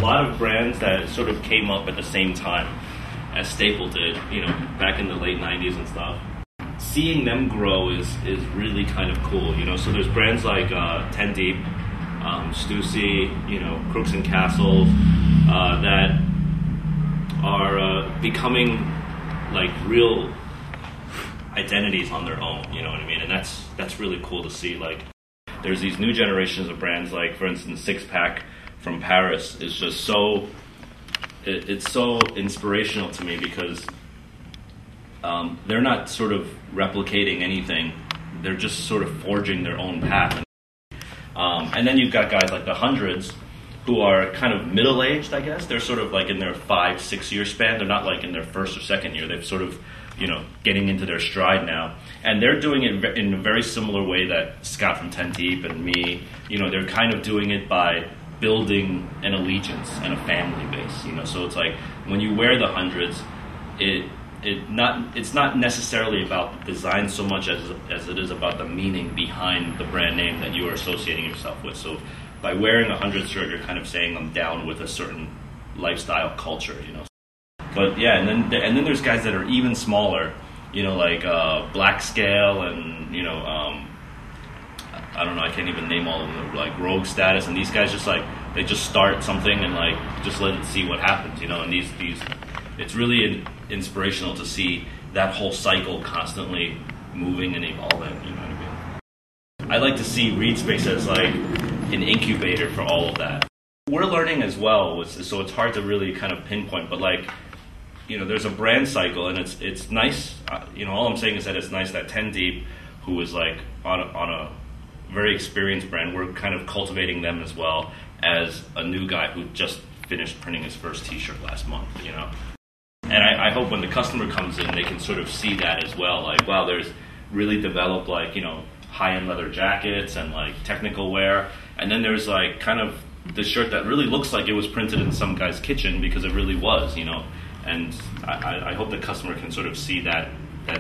lot of brands that sort of came up at the same time as Staple did, you know, back in the late 90s and stuff. Seeing them grow is really kind of cool, you know. So there's brands like 10 Deep, Stussy, you know, Crooks and Castles, that are becoming like real identities on their own, you know what I mean? And that's really cool to see. Like, there's these new generations of brands, like for instance, Six Pack from Paris is just so, it's so inspirational to me because they're not sort of replicating anything, they're just sort of forging their own path. And then you've got guys like the Hundreds who are kind of middle-aged, I guess. They're sort of like in their 5-6 year span. They're not like in their first or second year. They've sort of, you know, getting into their stride now. And they're doing it in a very similar way that Scott from 10 Deep and me, you know, they're kind of doing it by building an allegiance and a family base, you know. So it's like when you wear the Hundreds, it's not necessarily about the design so much as it is about the meaning behind the brand name that you are associating yourself with. So by wearing a 100 shirt, you're kind of saying I'm down with a certain lifestyle culture, you know. But yeah, and then there's guys that are even smaller, you know, like Black Scale and, you know, I don't know, I can't even name all of them, like Rogue Status, and these guys just like, they just start something and like just let it see what happens, you know. And these it's really inspirational to see that whole cycle constantly moving and evolving, you know what I mean? I like to see Reedspace as like an incubator for all of that. We're learning as well, so it's hard to really kind of pinpoint, but like, you know, there's a brand cycle, and it's nice, you know, all I'm saying is that it's nice that 10 Deep, who is like on a very experienced brand, we're kind of cultivating them as well as a new guy who just finished printing his first t-shirt last month, you know. And I hope when the customer comes in, they can sort of see that as well. Like, wow, there's really developed, like, you know, high-end leather jackets and like technical wear. And then there's like kind of the shirt that really looks like it was printed in some guy's kitchen, because it really was, you know. And I hope the customer can sort of see that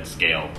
scale.